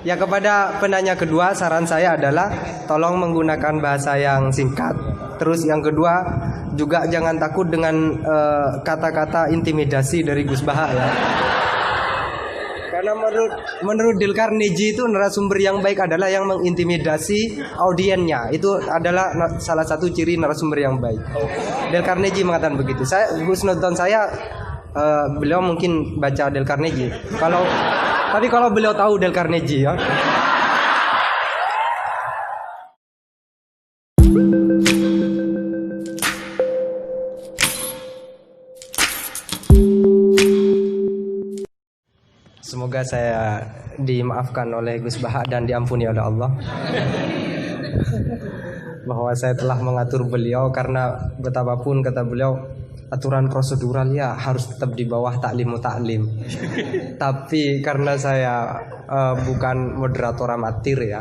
Ya, kepada penanya kedua, saran saya adalah tolong menggunakan bahasa yang singkat. Terus yang kedua juga jangan takut dengan kata-kata intimidasi dari Gus Baha ya. Karena menurut Dale Carnegie itu narasumber yang baik adalah yang mengintimidasi audiennya. Itu adalah salah satu ciri narasumber yang baik. Dale Carnegie mengatakan begitu. Gus nonton saya, beliau mungkin baca Dale Carnegie. Tapi kalau beliau tahu Dale Carnegie ya. Semoga saya dimaafkan oleh Gus Baha dan diampuni oleh Allah bahwa saya telah mengatur beliau, karena betapapun kata beliau aturan prosedural ya harus tetap di bawah taklimu taklim. Tapi karena saya bukan moderator amatir ya.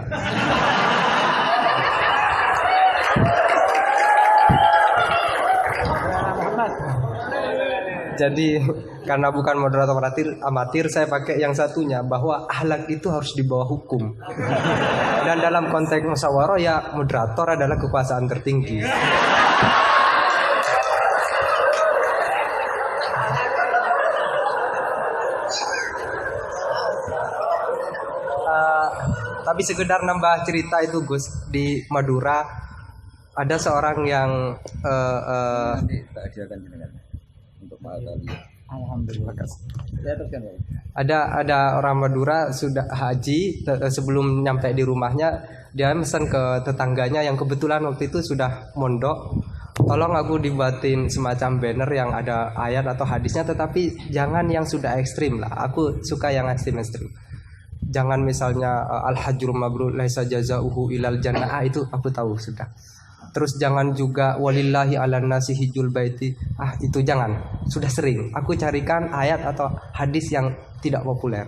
Jadi karena bukan moderator amatir, saya pakai yang satunya, bahwa akhlak itu harus di bawah hukum. Dan dalam konteks musyawarah ya moderator adalah kekuasaan tertinggi. Tapi sekedar nambah cerita itu Gus, di Madura ada seorang yang Alhamdulillah. Ada orang Madura sudah haji, sebelum nyampe di rumahnya dia pesan ke tetangganya yang kebetulan waktu itu sudah mondok, tolong aku dibuatin semacam banner yang ada ayat atau hadisnya, tetapi jangan yang sudah ekstrim lah. Aku suka yang ekstrim. Jangan misalnya al-hajrul mabrur laisa jazaohu ilal jannah, itu aku tahu sudah. Terus jangan juga walillahi 'alan nasi hijjul baiti. Itu jangan. Sudah sering. Aku carikan ayat atau hadis yang tidak populer.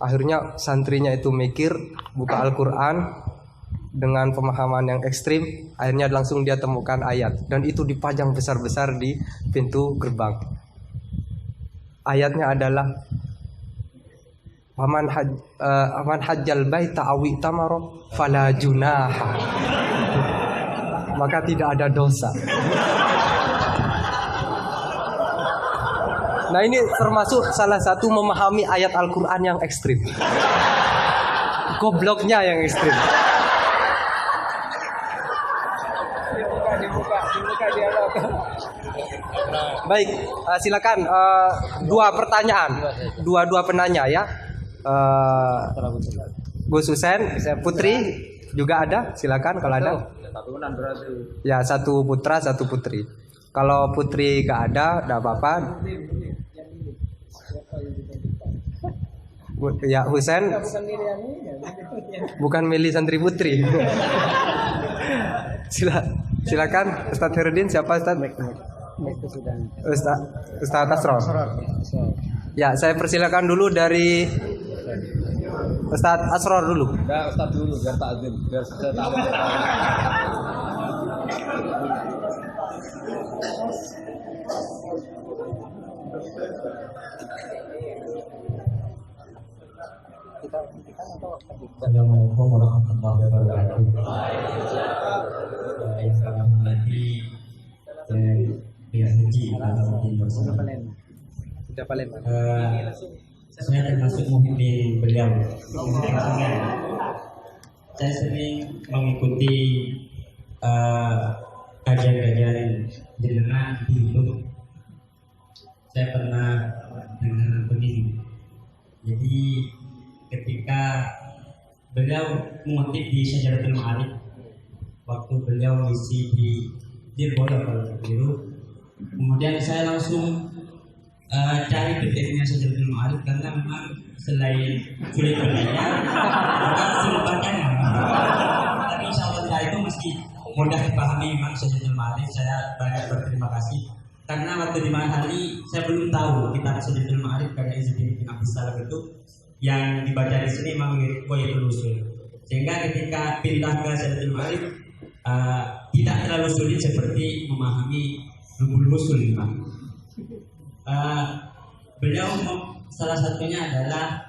Akhirnya santrinya itu mikir, buka Al-Qur'an dengan pemahaman yang ekstrim, akhirnya langsung dia temukan ayat dan itu dipajang besar-besar di pintu gerbang. Ayatnya adalah man hajjal baita awi tamaro fala junaha, maka tidak ada dosa. Nah, ini termasuk salah satu memahami ayat Al-Quran yang ekstrim. Gobloknya yang ekstrim. Baik, silakan dua pertanyaan, dua penanya ya. Gus Husen, Putri juga ada, silakan kalau ada. Ya, satu putra, satu putri. Kalau putri gak ada, gak apa-apa. Ya, Husen bukan milih santri putri. Silakan Ustadz Herudin, siapa Ustadz? Ustadz Asror. Ya, saya persilakan dulu dari Ustadz Asror dulu. Ya, Ustadz dulu biar takzim, biar saya tahu. Assalamualaikum warahmatullahi wabarakatuh. Yang kami hormati Pihak Haji Sudah paling. Saya termasuk muhibin beliau. Saya sering mengikuti kajian-kajian jenengan di YouTube. Saya pernah dengar begini. Jadi ketika beliau mengutip di Syajaratul Ma'arif, waktu beliau mengisi di Dirboyo kalau tidak keliru, kemudian saya langsung cari PDF-nya Syajaratul Ma'arif, karena memang selain sulit bacanya, bukan sulit bacanya. Tapi insya Allah itu meski mudah dipahami memang Syajaratul Ma'arif. Saya banyak berterima kasih karena waktu di mana hari saya belum tahu kitab Syajaratul Ma'arif karya Izzuddin bin Abdus Salam itu yang dibaca di sini memang mirip Qoyatul Usul, sehingga ketika pindah ke Syajaratul Ma'arif tidak terlalu sulit seperti memahami Lubul Usul. Beliau salah satunya adalah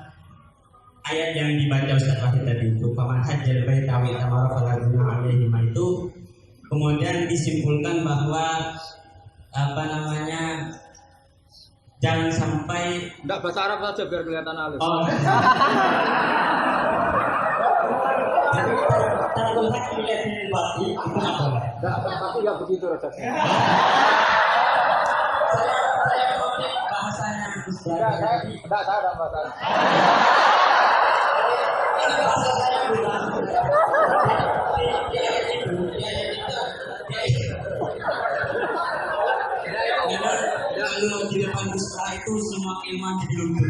ayat yang dibaca Ustaz Wahid tadi itu paman hajjal baita wa tamara fala junaha alaihim itu kemudian disimpulkan bahwa apa namanya jangan sampai Enggak bahasa Arab saja biar kelihatan halus. Tarkul hak dilihat di batin itu nggak boleh. Tapi enggak begitu Raja. Saya bahasanya Enggak, saya enggak bahasa. bahasa saya kalau di depan sekolah itu semua kemah jadi luntur.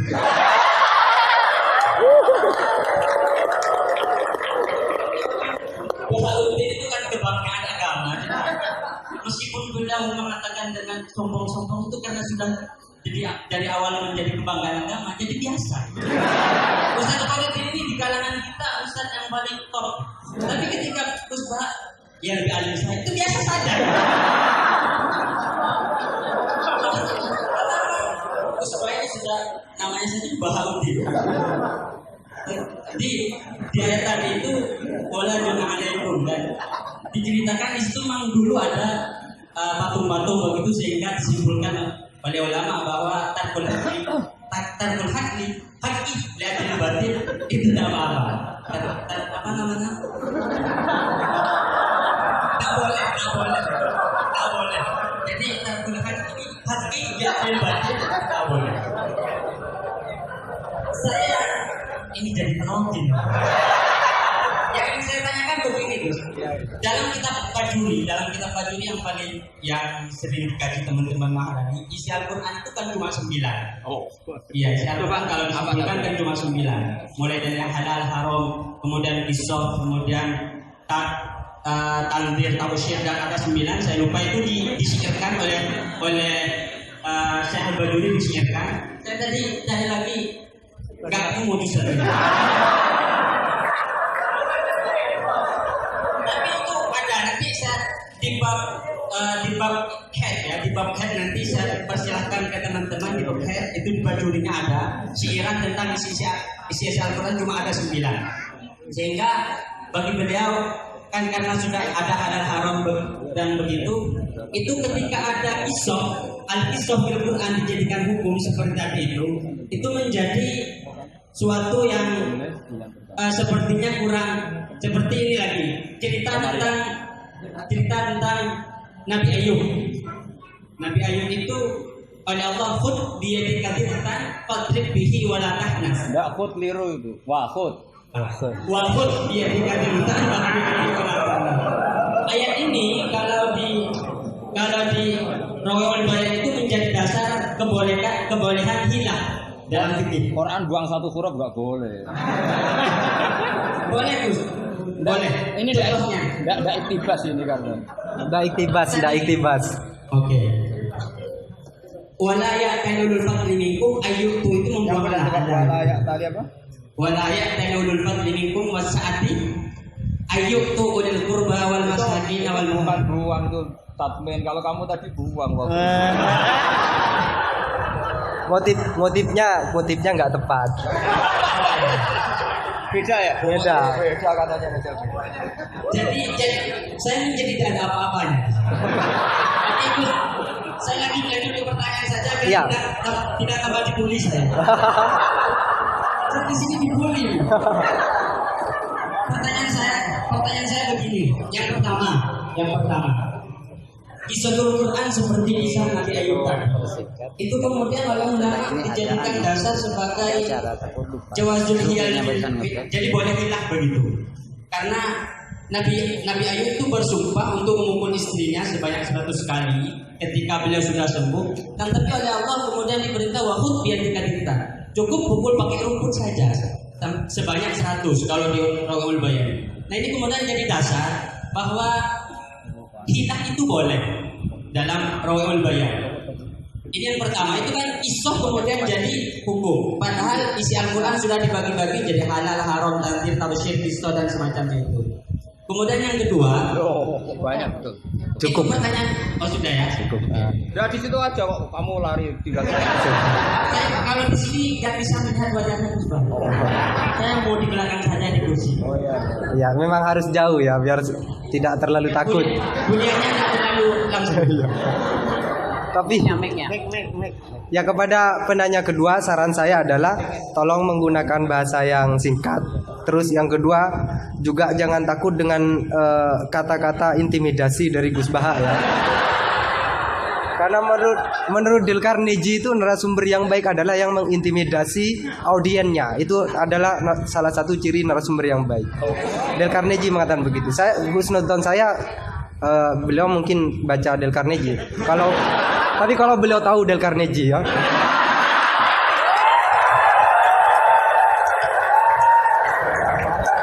Wahaluddin itu kan kebanggaan agama. Meskipun beliau mengatakan dengan sombong-sombong itu karena sudah jadi dari awal menjadi kebanggaan agama, jadi biasa. Ustaz Wahaluddin ini di kalangan kita Ustaz yang paling top. Tapi ketika Gus Bah yang lebih alim saya itu biasa saja. Gus Bah ini sudah namanya saja Bahaluddin. Di ayat tadi itu wala junaha alaikum dan diceritakan di situ memang dulu ada patung-patung begitu sehingga disimpulkan oleh ulama bahwa tarkul hakli lihat di batin itu tidak apa-apa. Apa namanya? Tak boleh. Jadi tarkul hakli lihat di batin tak boleh. Saya ini jadi penonton. Yang ingin saya tanyakan begini Gus. Dalam kitab Fajuri yang sering dikaji teman-teman Maharani, isi Al-Quran itu kan cuma 9. Oh. Iya, isi Al-Quran kalau disimpulkan kan cuma 9. Mulai dari yang halal, haram, kemudian qisas, kemudian tanzir, tausyir dan ada 9. Saya lupa itu disyairkan oleh Syekh Al-Bajuri disyairkan. Saya tadi lagi enggak mau disyair. Tapi itu ada nanti saya di bab head nanti saya persilahkan ke teman-teman di bab head itu di bajurinya ada siiran tentang isi Al-Quran cuma ada 9. Sehingga bagi beliau kan karena sudah ada halal haram dan begitu itu ketika ada al-qisah fil Quran dijadikan hukum seperti tadi itu menjadi suatu yang sepertinya kurang seperti ini lagi cerita tentang Nabi Ayub itu oleh Allah khud biyadikadiratan fadrib bihi wala tahnas. Enggak khud liru itu. Wah khud biyadikadiratan fadrib bihi wala tahnas. Ayat ini kalau di Rawaiul Bayan itu menjadi dasar kebolehan hilah dalam fikih. Quran buang satu huruf nggak boleh. Boleh Gus. Boleh. Ini enggak iktibas ini karena. Enggak iktibas. Oke. Wala ya'tanul fadli minkum ayyutu itu membuang Wala tadi apa? Wala ya'tanul fadli minkum wasa'ati ayyutu ulil qurba wal masakin wal Bukan buang itu tatmin. Kalau kamu tadi buang waktu. Motifnya nggak tepat. Beda ya? Beda katanya beda. Jadi saya ini jadi tidak ada apa-apanya. Tapi saya lagi di pertanyaan saja Iya. tidak tambah dibully saya. Saya di sini dibully. Pertanyaan saya begini. Yang pertama. Kisahul Quran seperti kisah Nabi Ayub tadi. Itu kemudian oleh ulama dijadikan dasar sebagai jawazul hiyal. Jadi boleh hilah begitu. Karena Nabi Ayub itu bersumpah untuk memukul istrinya sebanyak 100 kali ketika beliau sudah sembuh. Dan tapi oleh Allah kemudian diperintah wahud biar dikatakan cukup pukul pakai rumput saja sebanyak 100 kalau di Rawaiul Bayan. Nah ini kemudian jadi dasar bahwa hilah itu boleh dalam Rawaiul Bayan. Ini yang pertama, itu kan qisah kemudian jadi hukum. Padahal isi Al-Quran sudah dibagi-bagi jadi halal, haram, tanzir, tafsir, qisah dan semacamnya itu. Kemudian yang kedua, Banyak betul. Cukup. itu pertanyaan, oh sudah ya. Cukup. Ya di situ aja kok kamu lari tinggal saya. Saya kalau di sini nggak bisa melihat wajahnya Gus Bah. Saya mau di belakang saja di kursi. Ya, memang harus jauh ya biar tidak terlalu takut. Bunyinya nggak terlalu langsung. Tapi ya kepada penanya kedua saran saya adalah tolong menggunakan bahasa yang singkat. Terus yang kedua juga jangan takut dengan kata-kata intimidasi dari Gus Baha ya. Karena menurut Dale Carnegie itu narasumber yang baik adalah yang mengintimidasi audiennya. Itu adalah salah satu ciri narasumber yang baik. Dale Carnegie mengatakan begitu. Gus nonton saya beliau mungkin baca Dale Carnegie. Tapi kalau beliau tahu Dale Carnegie ya.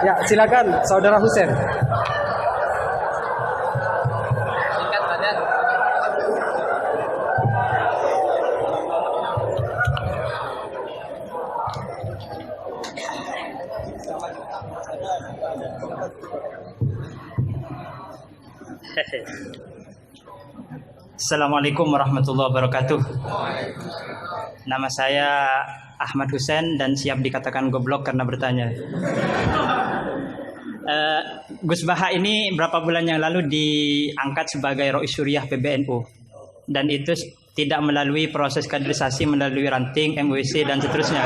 Ya, silakan Saudara Husen. Assalamualaikum warahmatullahi wabarakatuh. Nama saya Ahmad Husen dan siap dikatakan goblok karena bertanya. Gus Baha ini berapa bulan yang lalu diangkat sebagai Rois Suriah PBNU dan itu tidak melalui proses kaderisasi melalui ranting MWC dan seterusnya.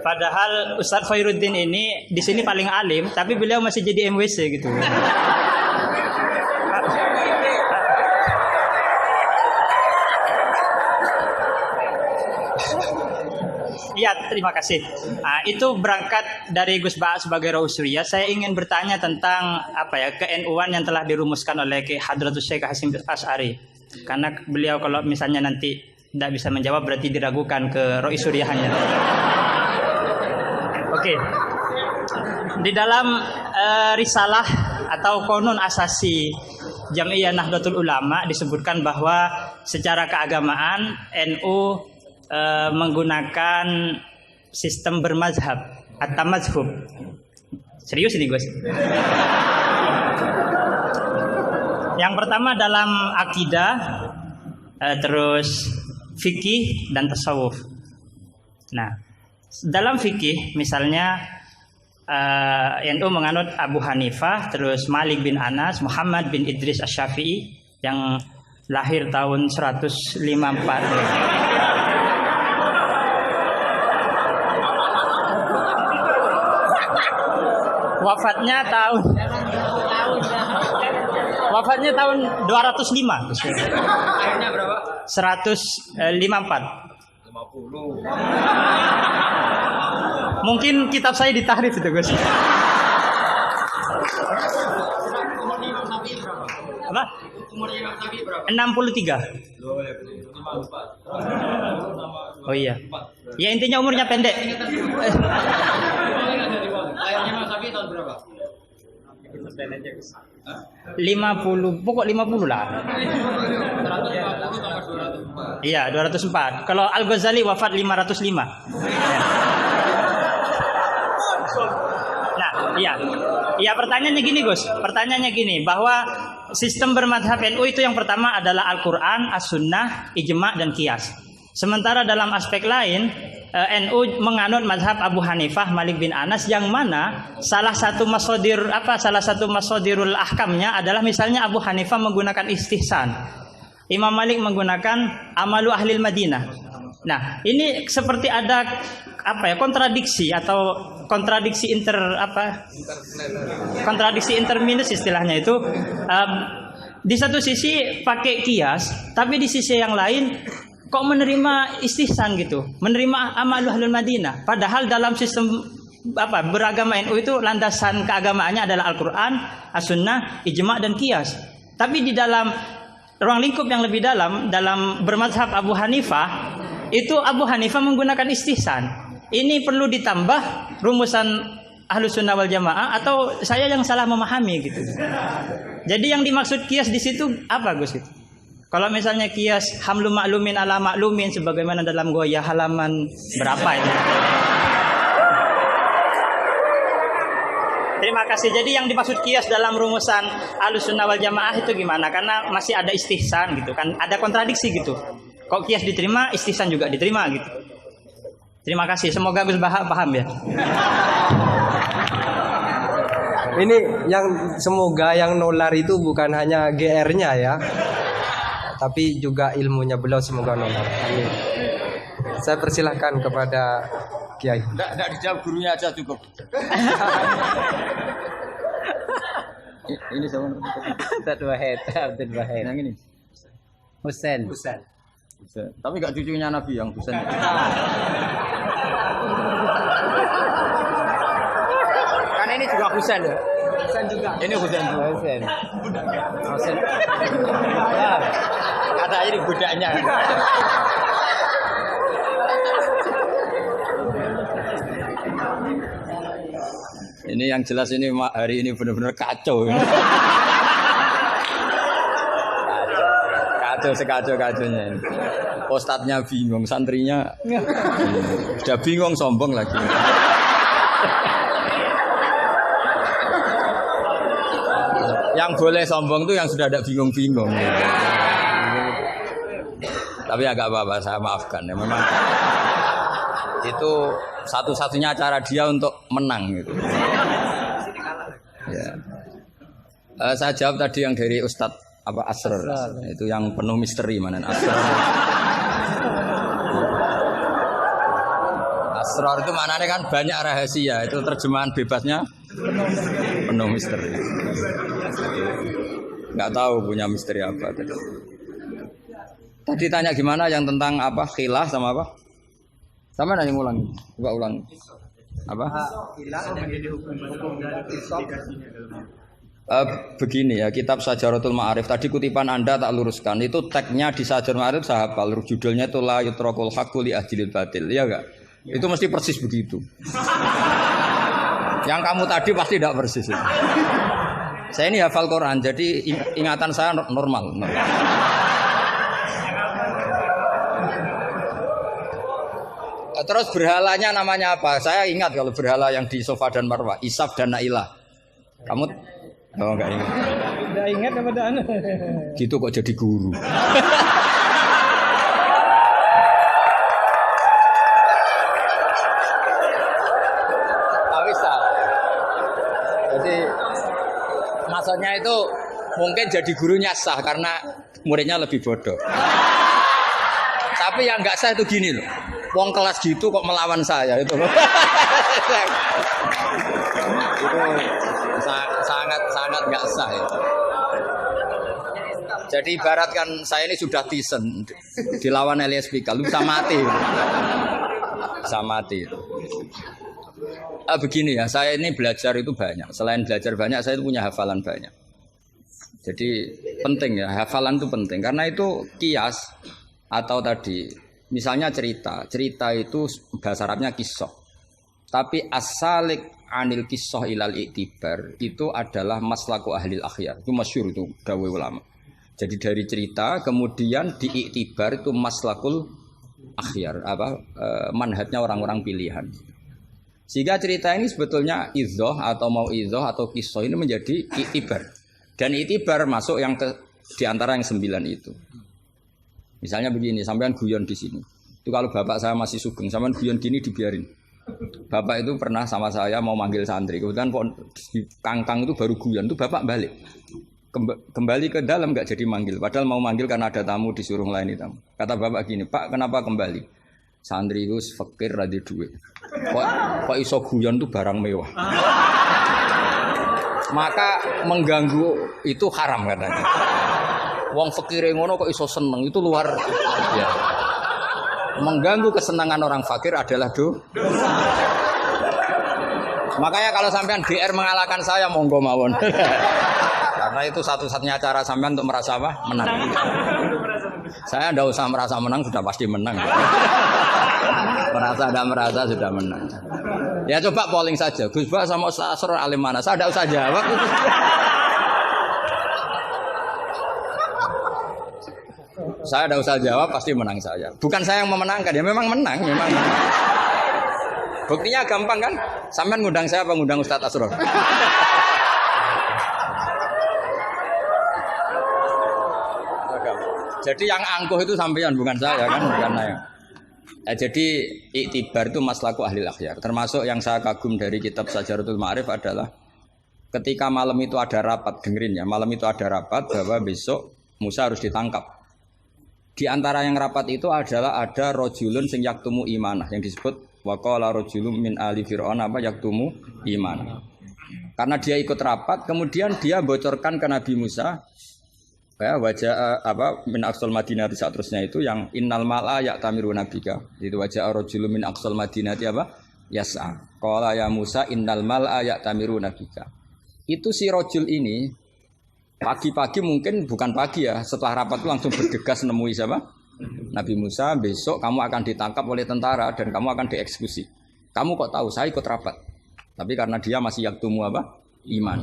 Padahal Ustadz Khairuddin ini di sini paling alim, tapi beliau masih jadi MWC gitu. Ya, terima kasih. Nah, itu berangkat dari Gus Baha sebagai Rois Suriah. Saya ingin bertanya tentang ke-NU-an yang telah dirumuskan oleh Ki Hadratus Syekh Hasyim Asy'ari. Karena beliau kalau misalnya nanti tidak bisa menjawab berarti diragukan ke Rois Suriahnya. Oke. Di dalam risalah atau konun asasi Jam'iyah Nahdlatul Ulama disebutkan bahwa secara keagamaan NU menggunakan sistem bermazhab atau mazhub. Serius ini Gus. Yang pertama dalam akidah, terus fikih dan tasawuf. Nah, dalam fikih misalnya NU menganut Abu Hanifah, terus Malik bin Anas, Muhammad bin Idris Asy-Syafi'i yang lahir tahun 154. Wafatnya tahun 205. Akhirnya berapa? 154. Mungkin kitab saya ditahrif itu Gus. Apa? Umurnya Imam Syafi'i berapa? 63. Oh iya. Ya intinya umurnya pendek. Lahirnya Imam Syafi'i tahun berapa? 50, pokok 50 lah. 150 tambah 204. Iya, 204. Kalau Al-Ghazali wafat 505. Nah, iya. Ya pertanyaannya gini Gus. Pertanyaannya gini, bahwa sistem bermadhab NU itu yang pertama adalah Al-Quran, As-Sunnah, Ijma' dan Qiyas. Sementara dalam aspek lain NU menganut mazhab Abu Hanifah, Malik bin Anas, yang mana salah satu masadirul ahkamnya adalah misalnya Abu Hanifah menggunakan istihsan, Imam Malik menggunakan amalu ahlil Madinah. Nah, ini seperti ada kontradiksi atau kontradiksi interminus istilahnya itu. Di satu sisi pakai kias, tapi di sisi yang lain kok menerima istihsan gitu, menerima amal ahlul Madinah. Padahal dalam sistem beragama NU itu landasan keagamaannya adalah Al-Quran, As-Sunnah, Ijma' dan Qiyas. Tapi di dalam ruang lingkup yang lebih dalam bermazhab Abu Hanifah, itu Abu Hanifah menggunakan istihsan. Ini perlu ditambah rumusan Ahlus Sunnah wal Jamaah atau saya yang salah memahami gitu. Jadi yang dimaksud Qiyas di situ apa Gus itu? Kalau misalnya kias hamlu maklumin ala maklumin sebagaimana dalam Goya halaman berapa ini? Terima kasih. Jadi yang dimaksud kias dalam rumusan Ahlussunnah wal Jamaah itu gimana? Karena masih ada istihsan gitu kan, ada kontradiksi gitu. Kok kias diterima, istihsan juga diterima gitu. Terima kasih. Semoga Gus Baha paham ya. Ini yang semoga yang nolar itu bukan hanya GR-nya ya, tapi juga ilmunya beliau semoga nolar. Amin. Saya persilahkan kepada Kiai. Enggak dijawab gurunya aja cukup. Ini sama Abdul Wahid. yang ini. Husain. Husain. Tapi enggak cucunya Nabi yang Husain. Karena ini juga Husain ya. Ini Husain juga. Husain. Ya. Kata ini budaknya. Ini yang jelas ini hari ini benar-benar kacau. Kacau sekacau-kacaunya ini. Ustadznya bingung, santrinya sudah bingung, sombong lagi. Yang boleh sombong tuh yang sudah ada bingung-bingung. Tapi agak apa-apa, saya maafkan ya. Memang itu satu-satunya cara dia untuk menang gitu. Ya. Saya jawab tadi yang dari Ustadz apa Asrar. Itu yang penuh misteri mana Asrar. Asrar itu maknanya kan banyak rahasia. Itu terjemahan bebasnya penuh misteri. Nggak tahu punya misteri apa tadi. Tadi tanya gimana yang tentang apa khilah sama apa? Sama nanya ulang, coba ulang. Apa? Begini ya, kitab Sajaratul Ma'arif tadi kutipan Anda tak luruskan. Itu tagnya di Sajaratul Ma'arif saya hafal. Judulnya itu la yutrakul haqqu li ahdilil batil. Iya enggak? Itu mesti persis begitu. Yang kamu tadi pasti tidak persis. Saya ini hafal Quran, jadi ingatan saya normal. Terus berhalanya namanya apa? Saya ingat kalau berhala yang di Safa dan Marwah, Isaf dan Nailah. Kamu enggak ingat? Enggak ingat apa dah? Gitu kok jadi guru. Tapi salah. Jadi maksudnya itu mungkin jadi gurunya sah karena muridnya lebih bodoh. Tapi yang nggak sah itu gini loh. Wong kelas gitu kok melawan saya itu loh. Itu sangat nggak sah ya. Jadi ibaratkan saya ini sudah tisen dilawan Elias Pikal, bisa mati. Bisa mati. Begini ya, saya ini belajar itu banyak. Selain belajar banyak, saya itu punya hafalan banyak. Jadi penting ya, hafalan itu penting karena itu kias atau tadi misalnya cerita itu bahasa Arabnya kisah. Tapi asalik anil kisah ilal iktibar itu adalah maslaku ahlil akhyar. Itu masyhur itu dawuh ulama. Jadi dari cerita kemudian diiktibar itu maslakul akhyar manhajnya orang-orang pilihan. Sehingga cerita ini sebetulnya idzoh atau mau idzoh atau kisah ini menjadi iktibar. Dan iktibar masuk yang di antara yang 9 itu. Misalnya begini, sampean guyon di sini. Itu kalau bapak saya masih sugeng, sampean guyon gini dibiarin. Bapak itu pernah sama saya mau manggil santri. Kemudian di kangkang itu baru guyon, itu bapak balik. Kembali ke dalam nggak jadi manggil. Padahal mau manggil karena ada tamu disuruh melayani tamu. Kata bapak gini, Pak kenapa kembali? Santri itu fakir rada duit. Kok iso guyon itu barang mewah. Maka mengganggu itu haram katanya. Wong fakir ngono kok iso seneng itu luar ya. Mengganggu kesenangan orang fakir adalah dosa. Makanya kalau sampean GR mengalahkan saya monggo mawon. Karena itu satu-satunya cara sampean untuk merasa apa? Menang. Saya enggak usah merasa menang sudah pasti menang. Merasa enggak merasa sudah menang. Ya coba polling saja. Gus Bah sama Ustaz Asrar alim mana? Saya enggak usah jawab. Saya tidak usah jawab, pasti menang saya. Bukan saya yang memenangkan, ya memang menang, memang. Buktinya gampang kan? Sampean ngundang saya apa ngundang Ustadz Asror? Jadi yang angkuh itu sampean, bukan saya kan, bukan saya. Jadi iktibar itu maslaku ahli akhyar. Termasuk yang saya kagum dari kitab Sajaratul Ma'arif adalah ketika malam itu ada rapat, dengerin ya, malam itu ada rapat bahwa besok Musa harus ditangkap. Di antara yang rapat itu adalah ada rojulun sing yaktumu imanah, yang disebut waqala rojulun min ali fir'aun apa yaktumu imanah. Karena dia ikut rapat, kemudian dia bocorkan ke Nabi Musa ya, wajah apa min aqsal madinati seterusnya itu yang innal mala ya'tamiru nabika. Itu wajah rajulun min aqsal madinati apa? Yas'a. Qala ya Musa innal mala ya'tamiru nabika. Itu si rajul ini pagi-pagi, mungkin bukan pagi ya, setelah rapat itu langsung bergegas nemui siapa? Nabi Musa, besok kamu akan ditangkap oleh tentara dan kamu akan dieksekusi. Kamu kok tahu? Saya ikut rapat. Tapi karena dia masih yaktumu apa? Iman.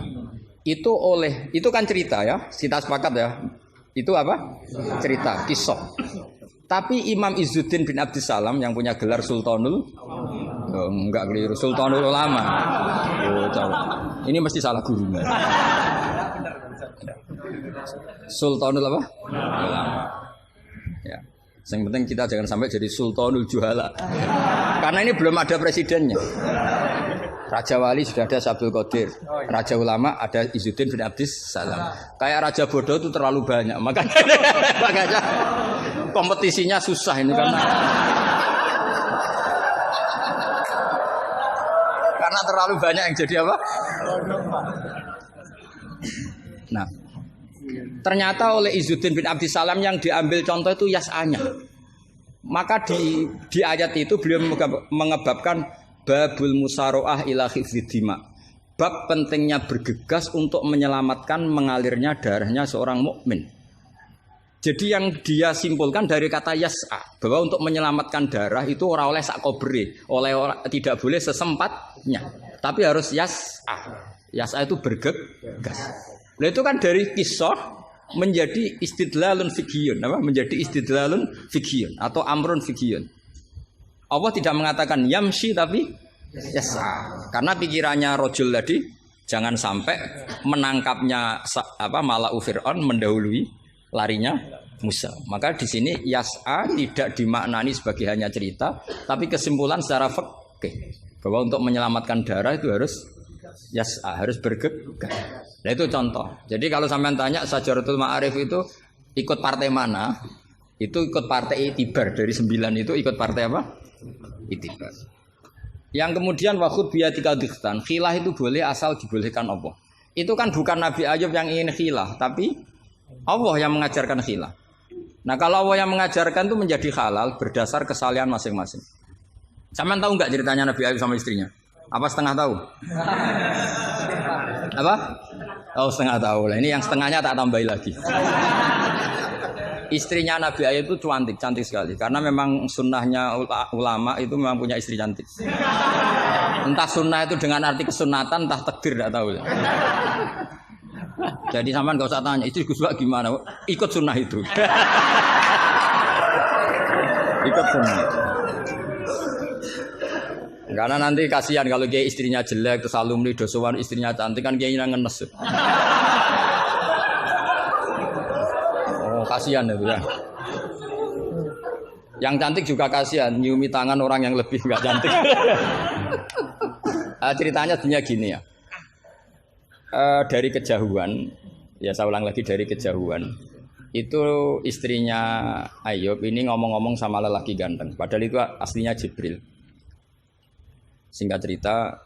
Itu kan cerita ya, kita sepakat ya. Itu apa? Cerita, kisah. Tapi Imam Izzuddin bin Abdissalam yang punya gelar Sultanul, enggak keliru, Sultanul Ulama. Ini mesti salah gurunya. Sultanul apa? Ulama. Ya. Yang penting kita jangan sampai jadi Sultanul Juhala. Karena ini belum ada presidennya. Raja Wali sudah ada Sabdul Qadir, Raja Ulama ada Izzuddin bin Abdis Salam. Kayak Raja Bodoh itu terlalu banyak, makanya kompetisinya susah ini karena terlalu banyak yang jadi apa? Nah, ternyata oleh Izzuddin bin Abdis Salam yang diambil contoh itu yas'anya. Maka di ayat itu beliau mengebabkan babul musaroah ila khifdidima. Bab pentingnya bergegas untuk menyelamatkan mengalirnya darahnya seorang mukmin. Jadi yang dia simpulkan dari kata yas'a, bahwa untuk menyelamatkan darah itu ora oleh sak kobre, tidak boleh sesempatnya, tapi harus yas'a. Yas'a itu bergegas. Nah itu kan dari kisah menjadi istidlalun fiqhiyun, apa? Menjadi istidlalun fiqhiyun atau amrun fiqhiyun. Allah tidak mengatakan yamshi tapi yas'a. Karena pikirannya rojul tadi jangan sampai menangkapnya apa Mala'u Fir'aun mendahului larinya Musa. Maka di sini yas'a tidak dimaknani sebagai hanya cerita, tapi kesimpulan secara fikih bahwa untuk menyelamatkan darah itu harus yas'a, harus bergegas. Nah itu contoh. Jadi kalau sampean tanya Sajaratul Ma'arif itu ikut partai mana? Itu ikut partai Itibar. Dari 9 itu ikut partai apa? Itibar. Yang kemudian wakhud biyatika dikhtan, khilah itu boleh asal dibolehkan Allah. Itu kan bukan Nabi Ayub yang ingin khilah, tapi Allah yang mengajarkan khilah. Nah kalau Allah yang mengajarkan itu menjadi halal berdasar kesalahan masing-masing. Sampean tahu nggak ceritanya Nabi Ayub sama istrinya? Apa setengah tahu? Apa? Oh setengah tahu lah. Ini yang setengahnya tak tambahin lagi. Istrinya Nabi Ayub itu cantik sekali. Karena memang sunnahnya ulama itu memang punya istri cantik. Entah sunnah itu dengan arti kesunatan, entah takdir, tidak tahu. Jadi sampean nggak usah tanya, istri Gus Bak gimana? Ikut sunnah itu. Ikut sunnah. Karena nanti kasihan kalau dia istrinya jelek, terus alumni dosowan istrinya cantik kan dia ngenes. Kasihan itu ya. Yang cantik juga kasihan, nyiumi tangan orang yang lebih nggak cantik. Ceritanya sebenarnya gini ya. Dari kejauhan, ya saya ulang lagi dari kejauhan. Itu istrinya Ayub ini ngomong-ngomong sama lelaki ganteng. Padahal itu aslinya Jibril. Singkat cerita,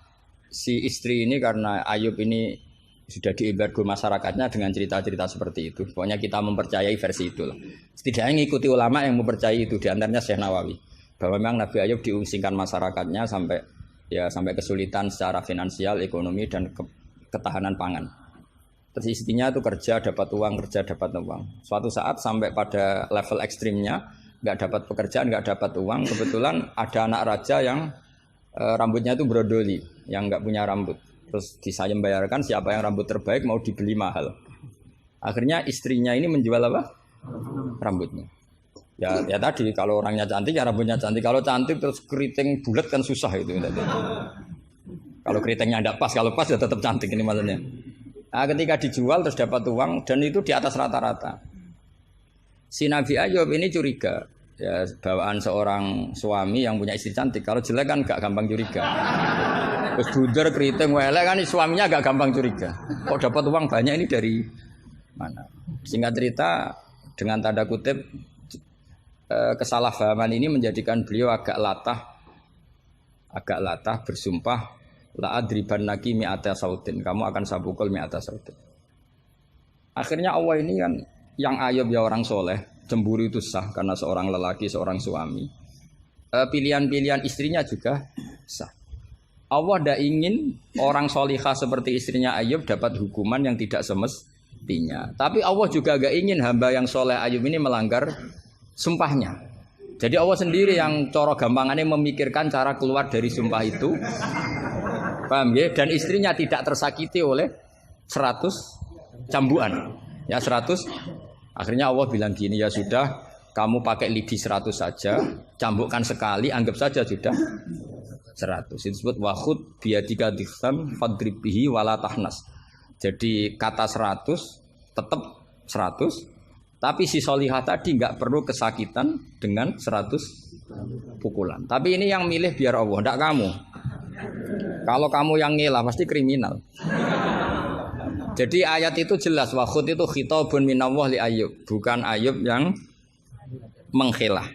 si istri ini karena Ayub ini sudah diembargo masyarakatnya dengan cerita-cerita seperti itu. Pokoknya kita mempercayai versi itu. Setidaknya mengikuti ulama yang mempercayai itu, diantaranya Syekh Nawawi. Bahwa memang Nabi Ayub diungsingkan masyarakatnya sampai kesulitan secara finansial, ekonomi, dan ketahanan pangan. Terus istrinya itu kerja dapat uang. Suatu saat sampai pada level ekstrimnya, nggak dapat pekerjaan, nggak dapat uang. Kebetulan ada anak raja yang rambutnya itu brodoli, yang nggak punya rambut. Terus disayang bayarkan siapa yang rambut terbaik mau dibeli mahal. Akhirnya istrinya ini menjual apa? rambutnya. Ya tadi kalau orangnya cantik ya rambutnya cantik. Kalau cantik terus keriting bulat kan susah itu. Kalau keritingnya tidak pas, kalau pas ya tetap cantik ini maksudnya. Nah, ketika dijual terus dapat uang dan itu di atas rata-rata. Si Nabi Ayub ini curiga. Ya bawaan seorang suami yang punya istri cantik. Kalau jelek kan gak gampang curiga. Terus buder keriting welek kan suaminya agak gampang curiga. Kok dapat uang banyak ini dari mana? Singkat cerita dengan tanda kutip kesalahpahaman ini menjadikan beliau agak latah bersumpah la adribannaki mi'ata sautin, kamu akan saya pukul mi'ata sautin. Akhirnya Allah ini kan yang Ayub ya orang soleh, cemburu itu sah karena seorang lelaki, seorang suami. Pilihan-pilihan istrinya juga sah. Allah tidak ingin orang solihah seperti istrinya Ayub dapat hukuman yang tidak semestinya. Tapi Allah juga gak ingin hamba yang soleh Ayub ini melanggar sumpahnya. Jadi Allah sendiri yang coro gampangannya memikirkan cara keluar dari sumpah itu. Paham ya? Dan istrinya tidak tersakiti oleh 100 cambuan. Ya 100. Akhirnya Allah bilang gini, ya sudah, kamu pakai lidi 100 saja, cambukkan sekali, anggap saja sudah 100. Itu disebut wahud biadika dikham fadrib bihi wala tahnas. Jadi kata 100 tetap 100, tapi si solihah tadi nggak perlu kesakitan dengan 100 pukulan. Tapi ini yang milih biar Allah, tidak kamu. Kalau kamu yang ngelah pasti kriminal. Jadi ayat itu jelas, wahud itu khitabun minallah li Ayub, bukan Ayub yang mengkhilah.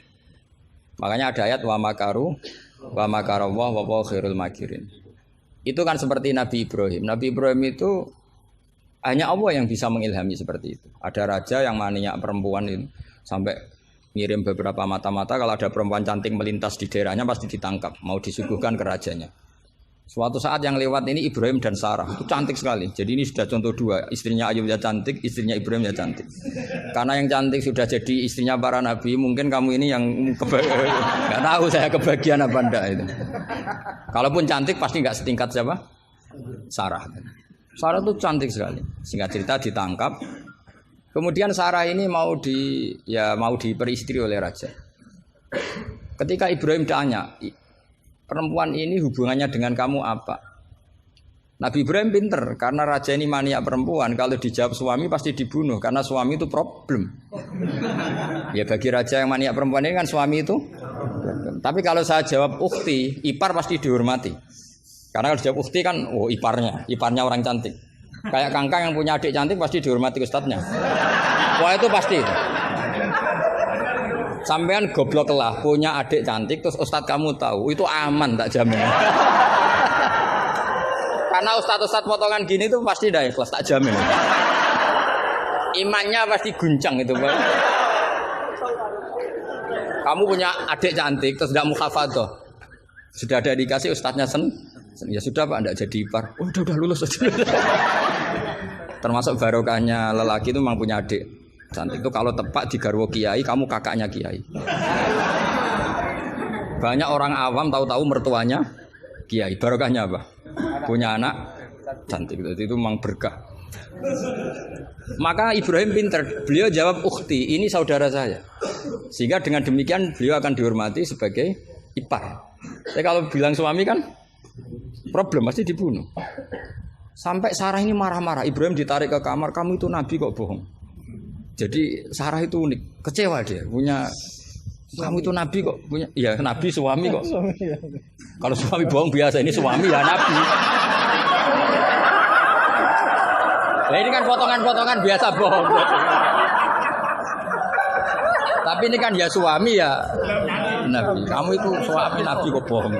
Makanya ada ayat wa makaru wa makarallah wa huwa khairul makirin. Itu kan seperti Nabi Ibrahim. Nabi Ibrahim itu hanya Allah yang bisa mengilhami seperti itu. Ada raja yang maniak perempuan itu sampai ngirim beberapa mata-mata, kalau ada perempuan cantik melintas di daerahnya pasti ditangkap, mau disuguhkan ke rajanya. Suatu saat yang lewat ini Ibrahim dan Sarah, itu cantik sekali. Jadi ini sudah contoh dua, istrinya Ayub ya cantik, istrinya Ibrahim ya cantik. Karena yang cantik sudah jadi istrinya para nabi, mungkin kamu ini yang nggak tahu saya kebagian apa enggak itu. Kalaupun cantik pasti nggak setingkat siapa? Sarah. Sarah itu cantik sekali. Singkat cerita ditangkap. Kemudian Sarah ini mau diperistri oleh raja. Ketika Ibrahim tanya, perempuan ini hubungannya dengan kamu apa? Nabi Ibrahim pinter, karena raja ini maniak perempuan. Kalau dijawab suami pasti dibunuh, karena suami itu problem. Ya bagi raja yang maniak perempuan ini kan suami itu problem. Tapi kalau saya jawab ukhti, ipar pasti dihormati. Karena kalau dijawab ukhti kan, oh iparnya orang cantik. Kayak Kangkang yang punya adik cantik pasti dihormati ustadznya. Wah itu pasti. Sampean goblok lah, punya adik cantik terus ustadz kamu tahu, itu aman tak jamin. Karena ustadz potongan gini tuh pasti dah ikhlas, tak jamin. Imannya pasti guncang itu, Pak. Kamu punya adik cantik terus tidak mukhafadzah. Sudah ada dikasih ustadznya ya sudah Pak, tidak jadi ipar. Oh, udah lulus aja. Termasuk barokahnya lelaki itu memang punya adik cantik itu, kalau tepat di garwo kiai, kamu kakaknya kiai. Banyak orang awam tahu-tahu mertuanya kiai. Barokahnya apa? Punya anak cantik itu memang berkah. Maka Ibrahim pinter, beliau jawab ukhti, ini saudara saya. Sehingga dengan demikian beliau akan dihormati sebagai ipar. Tapi kalau bilang suami kan problem, pasti dibunuh. Sampai Sarah ini marah-marah, Ibrahim ditarik ke kamar, kamu itu nabi kok bohong. Jadi Sarah itu unik, kecewa dia punya kamu itu nabi kok punya, ya nabi suami kok. Kalau suami bohong biasa, ini suami ya nabi. Nah ini kan potongan-potongan biasa bohong. Tapi ini kan ya suami ya nabi. Kamu itu suami nabi kok bohong.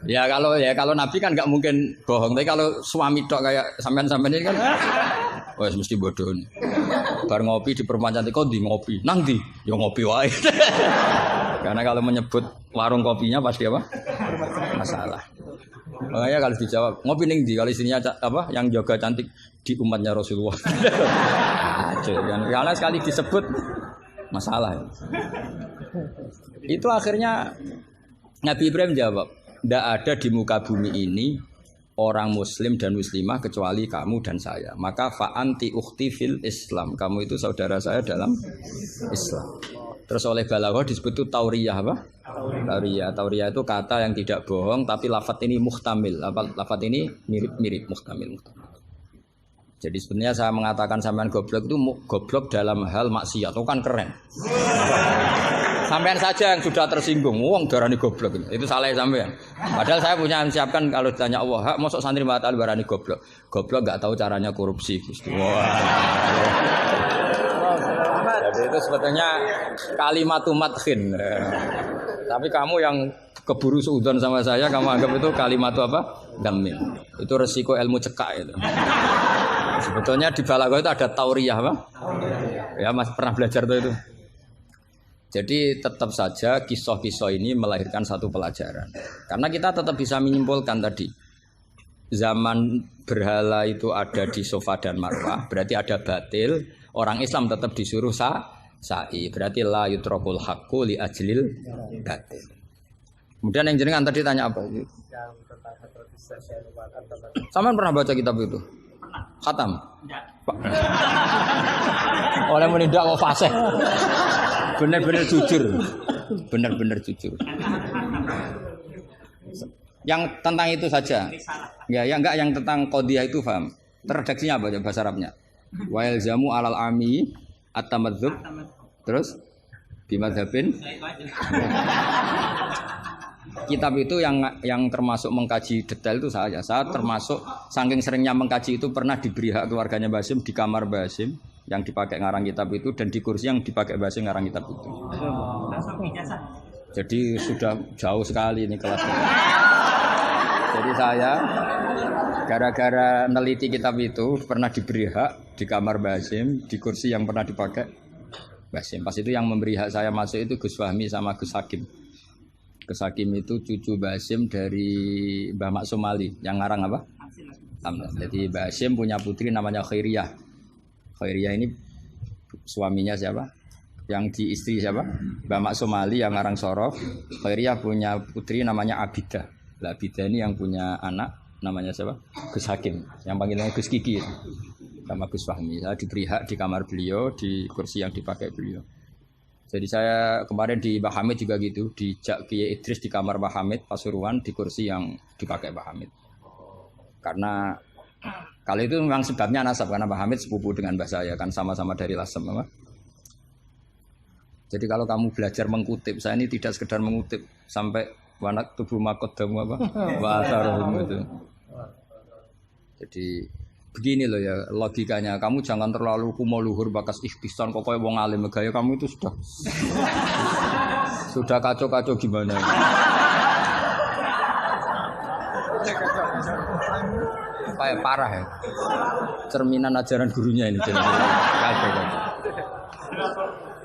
Ya kalau nabi kan nggak mungkin bohong, tapi kalau suami tok kayak sampean-sampean ini kan, wah mesti bodoh nih. Bar ngopi di perempuan cantik kok di ngopi, nang di, ya ngopi wae. Karena kalau menyebut warung kopinya pasti apa? Masalah. Makanya kalau dijawab ngopi ning di, kalau istrinya apa yang jaga cantik di umatnya Rasulullah. Karena sekali disebut masalah. Itu akhirnya Nabi Ibrahim jawab, tidak ada di muka bumi ini orang muslim dan muslimah kecuali kamu dan saya. Maka fa anti ukhti fil Islam. Kamu itu saudara saya dalam Islam. Terus oleh balaghah disebut itu tauriyah apa? Tauriyah. Tauriyah itu kata yang tidak bohong tapi lafaz ini muhtamil. Lafaz ini mirip-mirip muhtamil. Jadi sebenarnya saya mengatakan sampean goblok itu goblok dalam hal maksiat. Itu kan keren. Sampean saja yang sudah tersinggung, wong darani goblok itu salah sampean. Padahal saya punya siapkan kalau ditanya Allah, hak mosok santri batal darani goblok. Goblok enggak tahu caranya korupsi, Gusti. Wah. Jadi itu sebetulnya kalimat madkhin. Tapi kamu yang keburu suudzon sama saya, kamu anggap itu kalimat apa? Damin. Itu resiko ilmu cekak itu. Sebetulnya di balaghah itu ada tauriyah apa? Ya, Mas pernah belajar tuh itu. Jadi tetap saja kisah-kisah ini melahirkan satu pelajaran. Karena kita tetap bisa menyimpulkan tadi. Zaman berhala itu ada di Safa dan Marwah, berarti ada batil. Orang Islam tetap disuruh sa'i. Berarti la yutrakul haqqu li ajlil batil. Kemudian yang jenengan tadi tanya apa? Sampean pernah baca kitab itu? Khatam? Oleh menindak kok fasih. Benar-benar jujur. Benar-benar jujur. Yang tentang itu saja. Ya, enggak yang tentang qadhiyah itu paham. Redaksinya apa bahasa Arabnya? Wa yalzamu alal ami at-tamadzub. Terus bimadzhabin. Kitab itu yang termasuk mengkaji detail itu saya. Saya termasuk saking seringnya mengkaji itu pernah diberi hak keluarganya Basim di kamar Basim yang dipakai ngarang kitab itu dan di kursi yang dipakai Basim ngarang kitab itu. Jadi sudah jauh sekali ini kelasnya. Jadi saya gara-gara neliti kitab itu pernah diberi hak di kamar Basim di kursi yang pernah dipakai Basim. Pas itu yang memberi hak saya masuk itu Gus Fahmi sama Gus Hakim. Gus Hakim itu cucu Basim dari Mbah Maksum Ali yang ngarang apa? Jadi Basim punya putri namanya Khairiyah. Khairiyah ini suaminya siapa? Yang di istri siapa? Mbah Maksum Ali yang ngarang Sorof. Khairiyah punya putri namanya Abidah. Lah Abidah ini yang punya anak namanya siapa? Gus Hakim. Yang panggilannya Gus Kiki sama Gus Fahmi. Saya diberi hak di kamar beliau di kursi yang dipakai beliau. Jadi saya kemarin di Mbah Hamid juga gitu, di Kiai Idris di kamar Mbah Hamid Pasuruan di kursi yang dipakai Mbah Hamid. Karena kalau itu memang sebabnya nasab karena Mbah Hamid sepupu dengan Mbah saya kan sama-sama dari Lasem apa? Jadi kalau kamu belajar mengutip, saya ini tidak sekedar mengutip sampai wanak tubuh makodamu apa? Wasarohum itu. Jadi begini loh ya logikanya, kamu jangan terlalu kumo luhur bakas ikhtisan kok kayak wong alim gaya kamu itu sudah kacau-kacau gimana. Kayak parah ya. Cerminan ajaran gurunya ini kacau.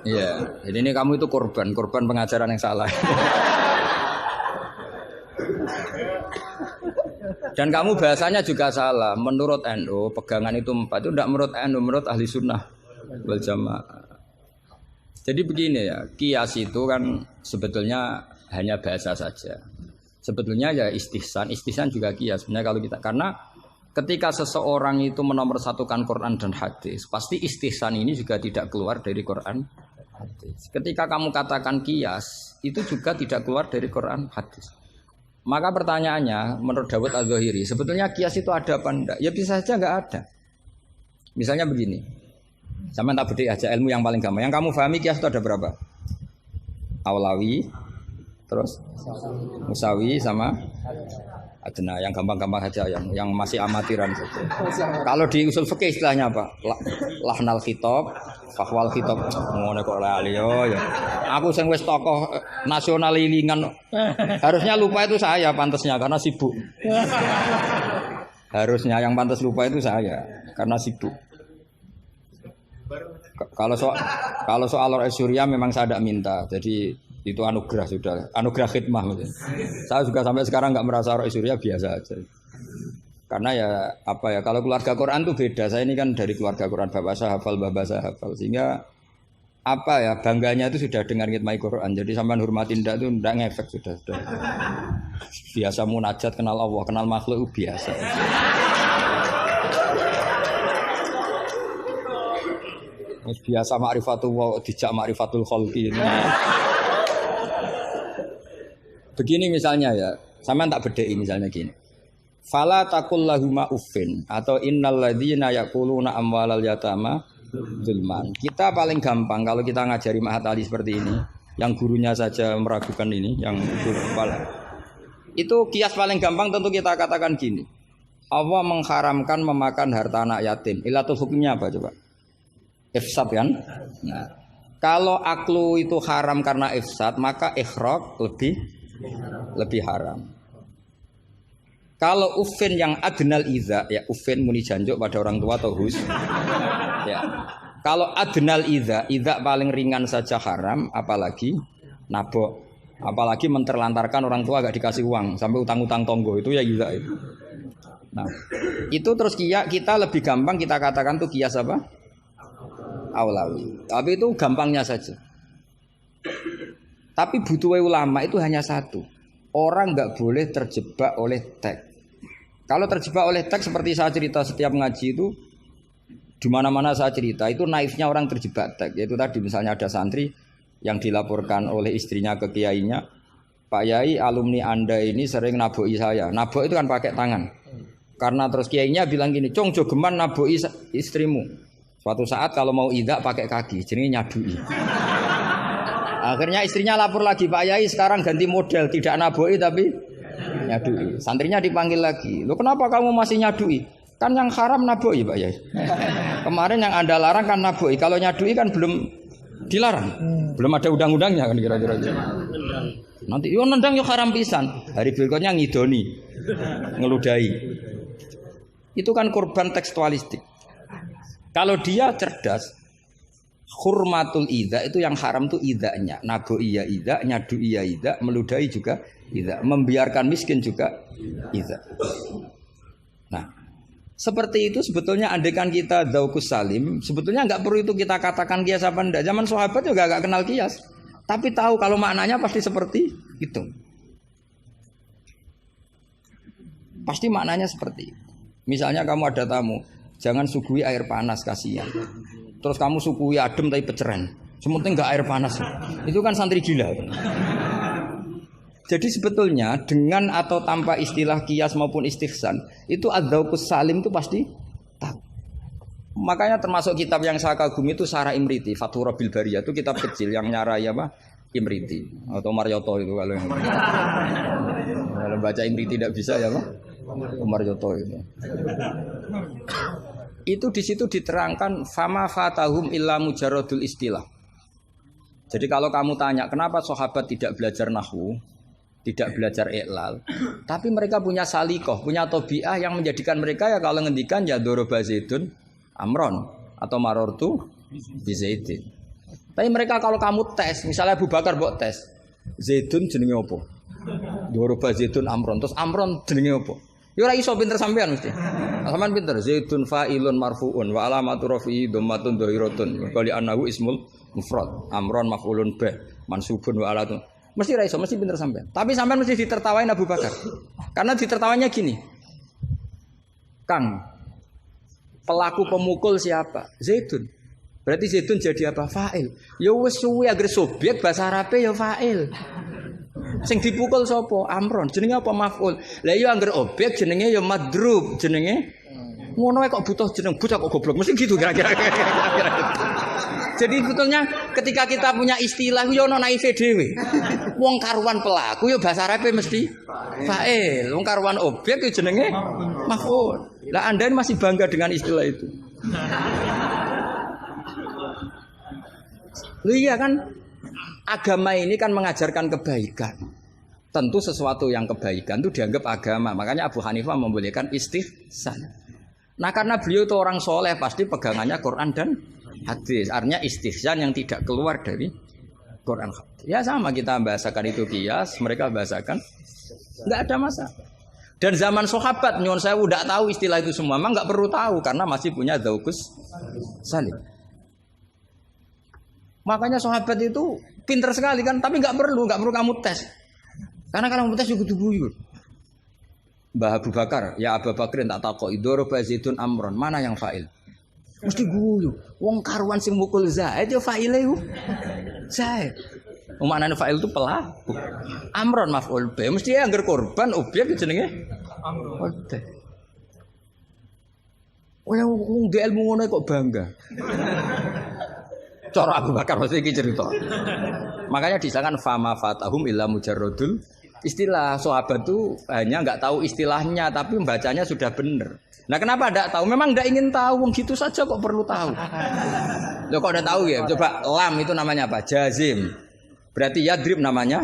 Iya, jadi ini kamu itu korban pengajaran yang salah. Dan kamu bahasanya juga salah. Menurut NU, pegangan itu 4 itu tidak menurut NU, menurut ahli sunnah wal jamaah. Jadi begini ya, kias itu kan sebetulnya hanya bahasa saja. Sebetulnya ya istihsan juga kias. Sebenarnya kalau kita, karena ketika seseorang itu menomorsatukan Quran dan hadis, pasti istihsan ini juga tidak keluar dari Quran hadis. Ketika kamu katakan kias, itu juga tidak keluar dari Quran hadis. Maka pertanyaannya, menurut Dawud Az-Zahiri, sebetulnya kias itu ada apa enggak? Ya bisa saja enggak ada. Misalnya begini, sampai tak bedek aja ilmu yang paling gampang. Yang kamu pahami kias itu ada berapa? Awlawi, terus Musawi sama Adna. Yang gampang-gampang saja, yang masih amatiran saja. Kalau di usul fikih istilahnya apa? Lahnal khitab, fahwal khitab. Ngono kok lali yo ya. Aku sing wis tokoh nasional ilingan. Harusnya lupa itu saya pantasnya karena sibuk. Harusnya yang pantas lupa itu saya karena sibuk. Kalau soal Surya memang saya tidak minta. Jadi itu anugerah sudah, anugerah khidmah. Saya juga sampai sekarang nggak merasa Roh Surya biasa aja. Karena ya apa ya, kalau keluarga Quran tuh beda. Saya ini kan dari keluarga Quran, bapak saya hafal, bapak saya hafal, sehingga apa ya bangganya itu sudah dengar ngitmai Quran. Jadi sampean hormatin ndak itu ndak ngefek sudah. Biasa munajat kenal Allah, kenal makhluk biasa. Biasa ma'rifatullah dijak ma'rifatul khalqi. Begini misalnya ya, sampean tak bedheki misalnya gini. Fala taqul lahuma uffin atau innal ladzina yaquluna amwalal yatama zulman. Kita paling gampang kalau kita ngajari Mahat Ali seperti ini, yang gurunya saja meragukan ini, yang guru kepala. Itu kias paling gampang tentu kita katakan gini. Allah mengharamkan memakan harta anak yatim. Ilatul hukumnya apa coba? Ifsad kan? Nah, kalau aklu itu haram karena ifsad, maka ikhraq lebih haram. Kalau ufin yang adnal iza, ya ufin muni janjuk pada orang tua atau hus. Ya. Kalau adnal iza paling ringan saja haram, apalagi nabok, apalagi menterlantarkan orang tua agak dikasih uang sampai utang-utang tonggo itu ya iza itu. Nah, itu terus kita lebih gampang kita katakan tuh kias apa? Aulawi. Tapi itu gampangnya saja. Tapi butuh ulama itu hanya satu. Orang nggak boleh terjebak oleh teks. Kalau terjebak oleh teks seperti saya cerita setiap ngaji itu, di mana-mana saya cerita itu naifnya orang terjebak teks. Yaitu tadi misalnya ada santri yang dilaporkan oleh istrinya ke kiainya, Pak Yai alumni Anda ini sering naboi saya. Nabok itu kan pakai tangan. Karena terus kiainya bilang gini, "Cong jogeman naboi istrimu." Suatu saat kalau mau idak pakai kaki, jadi nyadui. Akhirnya istrinya lapor lagi, Pak Yai sekarang ganti model, tidak naboi tapi nyadui. Santrinya dipanggil lagi, "Loh kenapa kamu masih nyadui? Kan yang haram naboi Pak Yai. Kemarin yang Anda larang kan naboi, kalau nyadui kan belum dilarang. Belum ada undang-undangnya kan kira-kira. Nanti yo nendang yo haram pisan. Hari berikutnya ngidoni, ngeludahi. Itu kan korban tekstualistik. Kalau dia cerdas, hurmatul idza itu yang haram tuh idzanya. Nabo iya idza, nyadu iya idza, meludahi juga idza, membiarkan miskin juga idza. Nah, seperti itu sebetulnya andekan kita dzauqus salim, sebetulnya enggak perlu itu kita katakan kias apa enggak. Zaman sahabat juga enggak kenal kias, tapi tahu kalau maknanya pasti seperti itu. Pasti maknanya seperti itu. Misalnya kamu ada tamu, jangan suguhi air panas, kasihan. Terus kamu suguhi adem tapi peceren. Sementing enggak air panas. Itu kan santri gila. Jadi sebetulnya dengan atau tanpa istilah kias maupun istihsan, itu adzauqus salim itu pasti tahu. Makanya termasuk kitab yang saya kagumi itu Sarah Imriti, Fathur Rabbil Bariyah, itu kitab kecil yang nyarai apa? Imriti atau Marioto itu kalau yang kalau baca Imriti tidak bisa ya Pak. Marioto itu. Itu di situ diterangkan fama fatahum illa mujarradul istilah. Jadi kalau kamu tanya kenapa sahabat tidak belajar nahwu, tidak belajar i'lal, tapi mereka punya salikoh, punya tobiah yang menjadikan mereka ya kalau ngendikan ya doroba zaidun amron atau marortu bi zaidin. Tapi mereka kalau kamu tes, misalnya Abu Bakar buat tes, zaidun jenenge opo? Doroba zaidun amron, terus amron jenenge opo? Ya ora iso pinter sampean mesti. Sampean pinter zaidun fa'ilun marfu'un wa alamatu rafi'i dhammatun dhahiratun qali annahu ismul mufrad amron maf'ulun bih mansubun wa alatun. Mesti ra iso, mesti pinter sampean. Tapi sampean mesti ditertawain Abu Bakar. Karena ditertawanya gini. Kang, pelaku pemukul siapa? Zaidun. Berarti Zaidun jadi apa? Fa'il. Ya wis suwe agar subjek bahasa Arabe ya fa'il. Sing dipukul sapa? Amron. Jenenge apa maf'ul? Lah iya angger objek jenenge ya madrub, jenenge ngono kok butuh jeneng bocah kok goblok. Mesti gitu kira-kira. Jadi sebetulnya ketika kita punya istilah yo ono naife dhewe. Wong karuan pelaku yo bahasa Arabe mesti fa'il. Wong karuan objek yo jenenge maf'ul. Lah Anda masih bangga dengan istilah itu. Loh iya kan? Agama ini kan mengajarkan kebaikan. Tentu sesuatu yang kebaikan itu dianggap agama. Makanya Abu Hanifah membolehkan istihsan. Nah karena beliau itu orang soleh pasti pegangannya Quran dan hadis. Artinya istihsan yang tidak keluar dari Quran. Ya sama kita bahasakan itu kias, mereka bahasakan nggak ada masalah. Dan zaman sahabat nyon saya udah tahu istilah itu semua, memang nggak perlu tahu karena masih punya dzauqus salim. Makanya sahabat itu pinter sekali kan, tapi nggak perlu kamu tes. Karena kalau kamu tes juga guyu. Mbah Abu Bakar, ya Abu Bakrin tak takok idoro Zaidun Amron, mana yang fa'il? Mesti guyu. Wong karuan sing mukul Zaid ya fa'ile iku. Zaid. Maknane fa'il itu pelaku. Amron maf'ul bi. Mesti ya anggar korban objek jenenge Amron. Oleh wong di ilmu ngono kok bangga. Cara Abu Bakar mesti iki cerita. Makanya disangkan fama fatahum illa mujarradul istilah. Sahabat itu hanya enggak tahu istilahnya tapi membacanya sudah benar. Nah, kenapa enggak tahu? Memang enggak ingin tahu, wong gitu saja kok perlu tahu. Loh kok udah tahu ya? Coba lam itu namanya apa? Jazim. Berarti yadrib namanya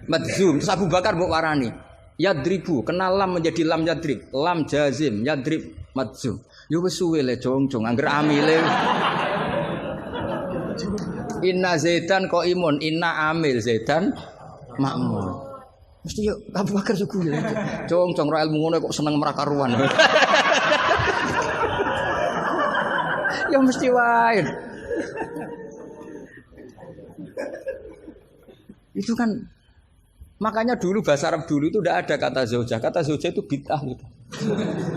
madzum. Terus Abu Bakar mbok warani yadribu, kenal lam menjadi lam yadrib. Lam jazim, yadrib madzum. Yo wis suwe le jong-jong angger amile. Inna Zaidan qaimun, inna amil Zaidan makmun. Mesti yo Abu Bakar suku ya. Jong-jong ra ilmu ngono kok seneng merakaruan. Ya mesti wae. Itu kan makanya dulu bahasa Arab dulu itu tidak ada kata zaujah. Kata zaujah itu bid'ah gitu.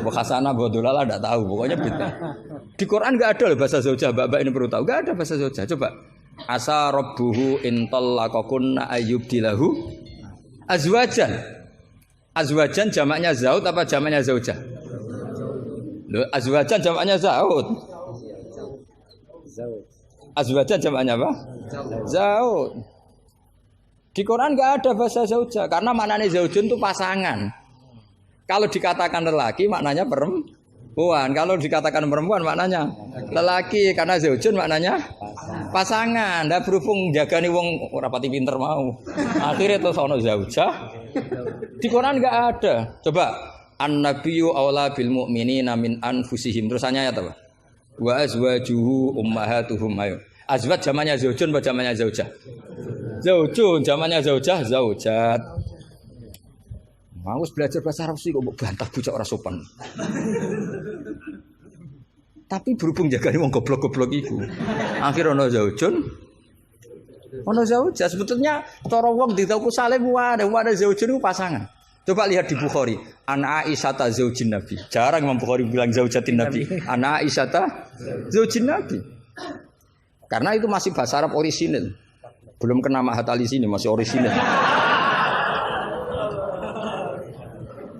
Hasanah bodolala tidak tahu, pokoknya bid'ah. Di Quran enggak ada loh bahasa zaujah. Mbak ini perlu tahu, enggak ada bahasa zaujah. Coba. Asa rabbuhu in talaqakunna ayyubdilahu azwajan. Azwajan jamaknya zaud apa jamaknya zaujah? Loh, azwajan jamaknya zaud. Azwajan jamaknya apa? Zaud. Di Quran nggak ada bahasa zaujah karena maknanya zaujun itu pasangan. Kalau dikatakan lelaki maknanya perempuan. Kalau dikatakan perempuan maknanya lelaki karena zaujun maknanya pasangan. Ndak berhubung jagani wong ora pati pinter mau. Akhirnya terus ono zaujah. Di Quran nggak ada. Coba an-nabiyyu aula bil mu'minina min anfusihim. Terusannya ya apa? Wa azwajuhu ummahatuhum. Ayo. Azwaj zamannya zaujun apa zamannya zaujah? Zaujun, zamannya zaujah, zaujat. Mau belajar bahasa Arab sih kok bantah bocah ora sopan. Tapi berhubung jagane wong goblok-goblok iku. Akhir ono zaujun. Ono zaujah sebetulnya cara wong ditaku saleh wae, ada zaujun itu pasangan. Coba lihat di Bukhari, Ana Aisyah zaujin Nabi. Jarang Imam Bukhari bilang zaujatin Nabi. Ana Aisyah zaujin Nabi. Karena itu masih bahasa Arab orisinil. Belum kena Mahat Ali sini masih orisinil.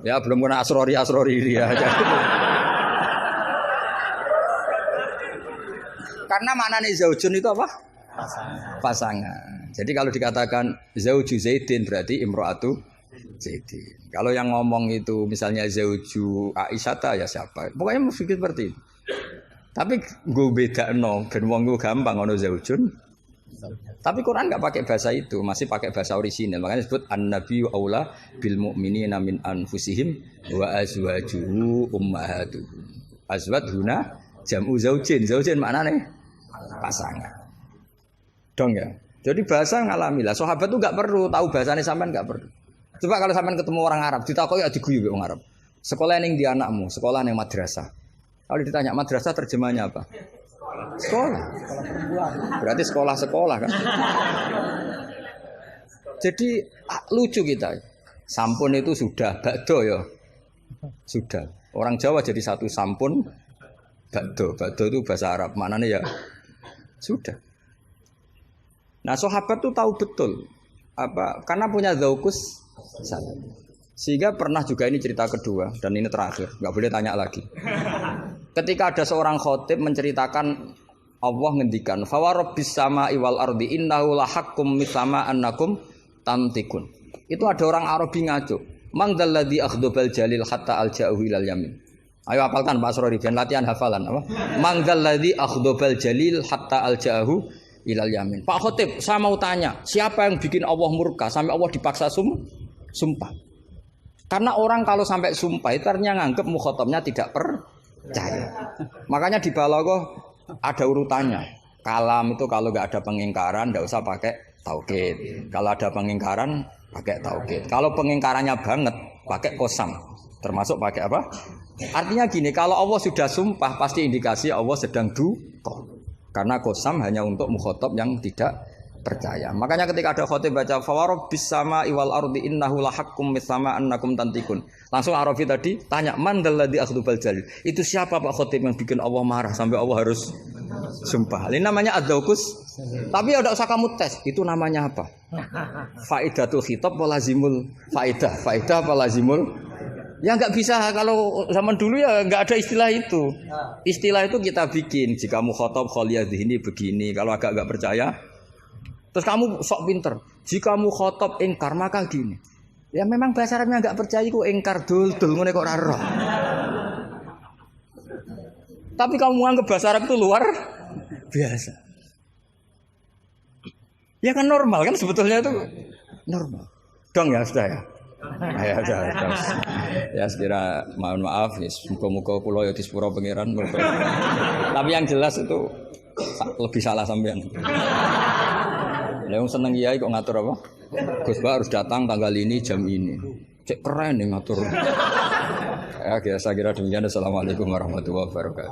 Ya belum kena asrori dia. Karena maknanya zaujun itu apa? Pasangan. Jadi kalau dikatakan zauju Zaidin berarti imro'atu Zaidin. Kalau yang ngomong itu misalnya zauju Aisyata ya siapa? Pokoknya mesti seperti itu. Tapi gue beda ben wong gue gampang ono zaujun. Tapi Quran enggak pakai bahasa itu, masih pakai bahasa orisinal. Makanya disebut an-nabiyyu aula bil mu'minina min anfusihim wa azwajuhu ummahatuhum. Azwaj huna jam'u zaujin. Zaujin maknane pasangan. Dong ya. Jadi bahasa ngalamilah. Sahabat tuh enggak perlu tahu bahasane sampean enggak perlu. Coba kalau sampean ketemu orang Arab, ditakoki ya diguyu wong Arab. Sekolah ning di anakmu, sekolah ning madrasah. Kalau ditanya madrasah terjemahnya apa? Sekolah. Berarti sekolah-sekolah kan. Jadi lucu kita. Sampun itu sudah bakdo ya. Sudah. Orang Jawa jadi satu sampun bakdo. Bakdo itu bahasa Arab. Maknanya ya sudah. Nah, sahabat tuh tahu betul apa karena punya zaukus salah. Sehingga pernah juga ini cerita kedua dan ini terakhir, nggak boleh tanya lagi. Ketika ada seorang khotib menceritakan Allah ngendikan, "Fa rabbis sama'i wal ardi innahu lahaqqum mithama annakum tamtikun." Itu ada orang Arabi ngaco. "Man dzalladzi akhdhabal jalil hatta alja'u ilal yamin." Ayo hafalkan Pak Asrori ben latihan hafalan apa? "Man dzalladzi akhdhabal jalil hatta alja'u ilal yamin." Pak khotib, saya mau tanya, siapa yang bikin Allah murka sampai Allah dipaksa sumpah? Karena orang kalau sampai sumpah itu artinya nganggep mukhatabnya tidak percaya. Makanya di balaghah ada urutannya. Kalam itu kalau nggak ada pengingkaran nggak usah pakai taukid. Kalau ada pengingkaran pakai taukid. Kalau pengingkarannya banget pakai qasam. Termasuk pakai apa? Artinya gini, kalau Allah sudah sumpah pasti indikasi Allah sedang duka. Karena qasam hanya untuk mukhatab yang tidak percaya. Makanya ketika ada khotib baca fawarabbis sama iwal ardi innahu lahaqqum mitsama annakum tantikun. Langsung Arafi tadi tanya man dalladzi akhdubal jalil. Itu siapa Pak khotib yang bikin Allah marah sampai Allah harus sumpah. Ini namanya adzauqus. Tapi ya enggak usah kamu tes. Itu namanya apa? Faidatul khitab wa lazimul faidah. Faidah apa lazimul? Ya enggak bisa kalau zaman dulu ya enggak ada istilah itu. Istilah itu kita bikin. Jika mukhatab khaliyadhini begini. Kalau agak enggak percaya terus kamu sok pinter. Jika mu khotob ingkar maka gini. Ya memang bahasa Arabnya enggak percaya ku ingkar dul ngene kok ora roh. Tapi kamu anggap bahasa Arab itu luar biasa. Ya kan normal kan sebetulnya itu normal. Dong ya sudah ya. Ya sudah. Ya sekira mohon maaf ya muga-muga kula ya disepuro pangeran. Tapi yang jelas itu lebih salah sampean. Yang seneng kiai kok ngatur apa? Gus Bah harus datang tanggal ini jam ini. Cek keren nih ngatur. Ya, saya kira demikian. Assalamualaikum warahmatullahi wabarakatuh.